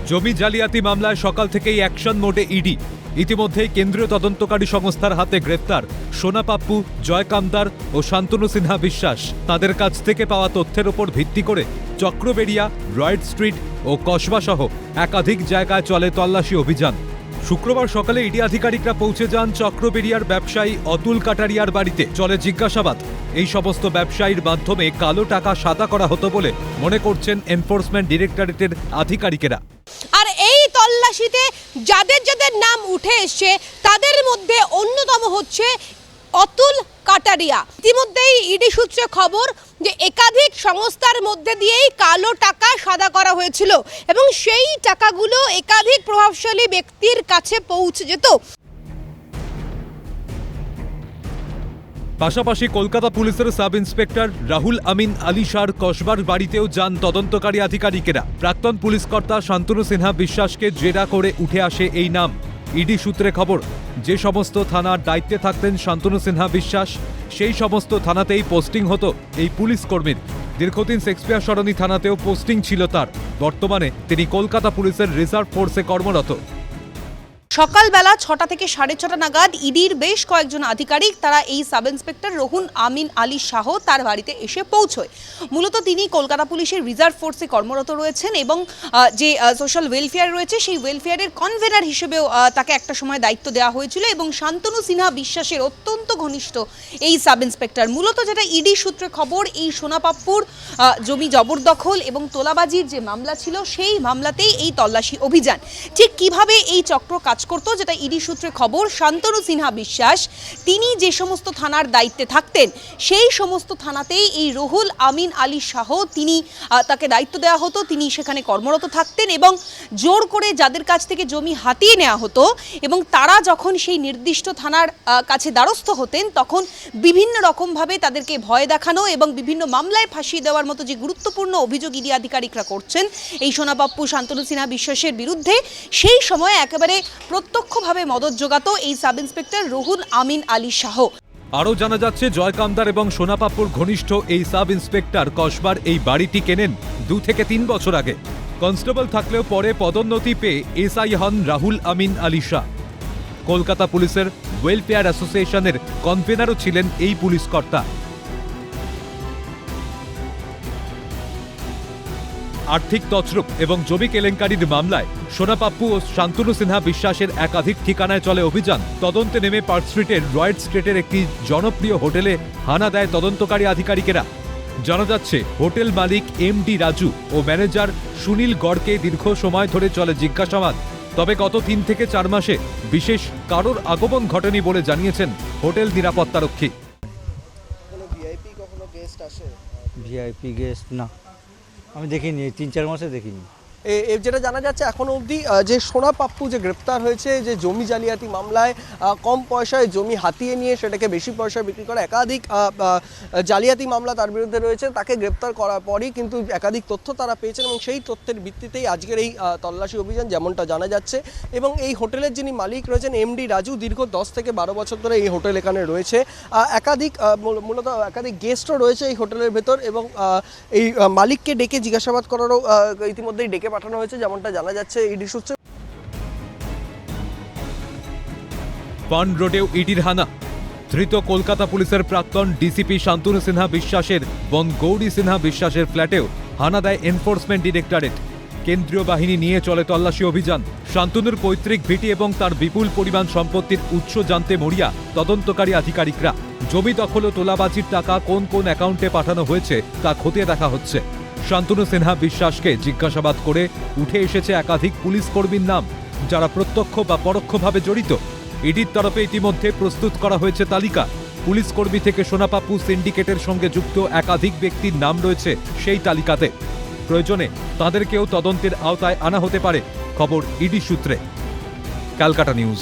জমি জালিয়াতি মামলায় সকাল থেকেই অ্যাকশন মোডে ইডি। ইতিমধ্যেই কেন্দ্রীয় তদন্তকারী সংস্থার হাতে গ্রেফতার সোনা পাপ্পু, জয় কামদার ও শান্তনু সিনহা বিশ্বাস। তাদের কাছ থেকে পাওয়া তথ্যের ওপর ভিত্তি করে চক্রবেড়িয়া, রয়েড স্ট্রিট ও কসবা সহ একাধিক জায়গায় চলে তল্লাশি অভিযান। শুক্রবার সকালে ইডি আধিকারিকরা পৌঁছে যান চক্রবেড়িয়ার ব্যবসায়ী অতুল কাটারিয়ার বাড়িতে। চলে জিজ্ঞাসাবাদ। এই সমস্ত ব্যবসায়ীর মাধ্যমে কালো টাকা সাদা করা হতো বলে মনে করছেন এনফোর্সমেন্ট ডিরেক্টরেটের আধিকারিকেরা। আর এই তল্লাশিতে যাদের যাদের নাম উঠে এসছে তাদের মধ্যে অন্যতম হচ্ছে অতুল কাটারিয়া। ইতিমধ্যেই ইডি সূত্রে খবর যে একাধিক সংস্থার মধ্যে দিয়েই কালো টাকা সাদা করা হয়েছিল এবং সেই টাকাগুলো একাধিক প্রভাবশালী ব্যক্তির কাছে পৌঁছে যেত। পাশাপাশি কলকাতা পুলিশের সাব ইন্সপেক্টর রাহুল আমিন আলী শাহর কসবার বাড়িতেও যান তদন্তকারী আধিকারিকেরা। প্রাক্তন পুলিশ কর্তা শান্তনু সিনহা বিশ্বাসকে জেরা করে উঠে আসে এই নাম। ইডি সূত্রে খবর, যে সমস্ত থানার দায়িত্বে থাকতেন শান্তনু সিনহা বিশ্বাস, সেই সমস্ত থানাতেই পোস্টিং হতো এই পুলিশ কর্মীর। দীর্ঘদিন শেক্সপিয়ার সরণি থানাতেও পোস্টিং ছিল তার। বর্তমানে তিনি কলকাতা পুলিশের রিজার্ভ ফোর্সে কর্মরত। সকালবেলা 6টা থেকে 6:30 নাগাদ ইডির বেশ কয়েকজন আধিকারিক তারা এই সাব ইন্সপেক্টর রহুল আমিন আলী শাহ তার বাড়িতে এসে পৌঁছয়। মূলত তিনি কলকাতা পুলিশের রিজার্ভ ফোর্সে কর্মরত রয়েছেন এবং যে সোশ্যাল ওয়েলফেয়ার রয়েছে সেই ওয়েলফেয়ারের কনভেনার হিসেবেও তাকে একটা সময় দায়িত্ব দেওয়া হয়েছিল এবং শান্তনু সিনহা বিশ্বাসের অত্যন্ত ঘনিষ্ঠ এই সাব ইন্সপেক্টর। মূলত যেটা ইডি সূত্রে খবর, এই সোনা পাপ্পুর জমি জবরদখল এবং তোলাবাজির যে মামলা ছিল সেই মামলাতেই এই তল্লাশি অভিযান। ঠিক কিভাবে এই চক্র কাজ করতো, যেটা ইডি সূত্রে খবর, শান্তনু সিনহা বিশ্বাস তিনি যে সমস্ত থানার দায়িত্বে থাকতেন সেই সমস্ত থানাতেই এই রহুল আমিন আলী শাহ তাকে দায়িত্ব দেওয়া হতো। তিনি সেখানে কর্মরত থাকতেন এবং জোর করে যাদের কাছ থেকে জমি হাতিয়ে নেওয়া হতো এবং তারা যখন সেই নির্দিষ্ট থানার কাছে দ্বারস্থ হতেন তখন বিভিন্ন রকমভাবে তাদেরকে ভয় দেখানো এবং বিভিন্ন মামলায় ফাঁসিয়ে দেওয়ার মতো যে গুরুত্বপূর্ণ অভিযোগ ইডি আধিকারিকরা করছেন এই সোনা পাপ্পু, শান্তনু সিনহা বিশ্বাসের বিরুদ্ধে, সেই সময় একেবারে প্রত্যক্ষভাবে মদত জোগাতো এই সাব ইন্সপেক্টর রহুল আমিন আলী শাহ। আরও জানা যাচ্ছে, জয় কামদার এবং সোনা পাপ্পুর ঘনিষ্ঠ এই সাব ইন্সপেক্টর কসবার এই বাড়িটি কেনেন 2 থেকে 3 বছর আগে। কনস্টেবল থাকলেও পরে পদোন্নতি পেয়ে এসআই হন রাহুল আমিন আলী শাহ। কলকাতা পুলিশের ওয়েলফেয়ার অ্যাসোসিয়েশনের কনভেনারও ছিলেন এই পুলিশ কর্তা। আর্থিক তছরূপ এবং জমি কেলেঙ্কারির মামলায় সোনা পাপ্পু ও শান্তনু সিনহা বিশ্বাসের একাধিক ঠিকানায় চলে অভিযান। তদন্তে নেমে পার্ক স্ট্রিটের রয়েড স্ট্রিটের একটি জনপ্রিয় হোটেলে হানা দেয় তদন্তকারী আধিকারিকেরা। জানা যাচ্ছে, হোটেল মালিক এমডি রাজু ও ম্যানেজার সুনীল গড়কে দীর্ঘ সময় ধরে চলে জিজ্ঞাসাবাদ। তবে গত 3 থেকে 4 মাসে বিশেষ কারোর আগমন ঘটেনি বলে জানিয়েছেন হোটেল নিরাপত্তারক্ষী। ভিআইপি গেস্ট না, আমি দেখিনি, 3-4 মাসে দেখিনি। যেটা জানা যাচ্ছে এখনো অবধি যে সোনা পাপ্পু যে গ্রেপ্তার হয়েছে, যে জমি জালিয়াতি মামলায় কম পয়সায় জমি হাতিয়ে নিয়ে সেটাকে বেশি পয়সায় বিক্রি করা, একাধিক জালিয়াতি মামলা তার বিরুদ্ধে রয়েছে। তাকে গ্রেপ্তার করার পরই কিন্তু একাধিক তথ্য তারা পেয়েছেন এবং সেই তথ্যের ভিত্তিতেই আজকের এই তল্লাশি অভিযান যেমনটা জানা যাচ্ছে। এবং এই হোটেলের যিনি মালিক রয়েছেন এমডি রাজু, দীর্ঘ 10 থেকে 12 বছর ধরে এই হোটেল এখানে রয়েছে। মূলত একাধিক গেস্টও রয়েছে এই হোটেলের ভেতর এবং এই মালিককে ডেকে জিজ্ঞাসাবাদ করারও ইতিমধ্যেই ডেকে পাঠানো হয়েছে যেমনটা জানা যাচ্ছে ইডি সূত্রে। পান রোডেও ইডির হানা। ধৃত কলকাতা পুলিশের প্রাক্তন ডিসিপি শান্তনু সিনহা বিশ্বাসের বোন গৌরী সিনহা বিশ্বাসের ফ্ল্যাটেও হানা দেয় এনফোর্সমেন্ট ডিরেক্টরেট। কেন্দ্রীয় বাহিনী নিয়ে চলে তল্লাশি অভিযান। শান্তনুর পৈতৃক ভিটি এবং তার বিপুল পরিমাণ সম্পত্তির উৎস জানতে মরিয়া তদন্তকারী আধিকারিকরা। জমি দখল ও তোলাবাজির টাকা কোন কোন অ্যাকাউন্টে পাঠানো হয়েছে তা খতিয়ে দেখা হচ্ছে। শান্তনু সিনহা বিশ্বাসকে জিজ্ঞাসাবাদ করে উঠে এসেছে একাধিক পুলিশ কর্মীর নাম, যারা প্রত্যক্ষ বা পরোক্ষভাবে জড়িত। ইডির তরফে ইতিমধ্যে প্রস্তুত করা হয়েছে তালিকা। পুলিশ কর্মী থেকে সোনা পাপ্পু সিন্ডিকেটের সঙ্গে যুক্ত একাধিক ব্যক্তির নাম রয়েছে সেই তালিকাতে। প্রয়োজনে তাদেরকেও তদন্তের আওতায় আনা হতে পারে, খবর ইডি সূত্রে। ক্যালকাটা নিউজ।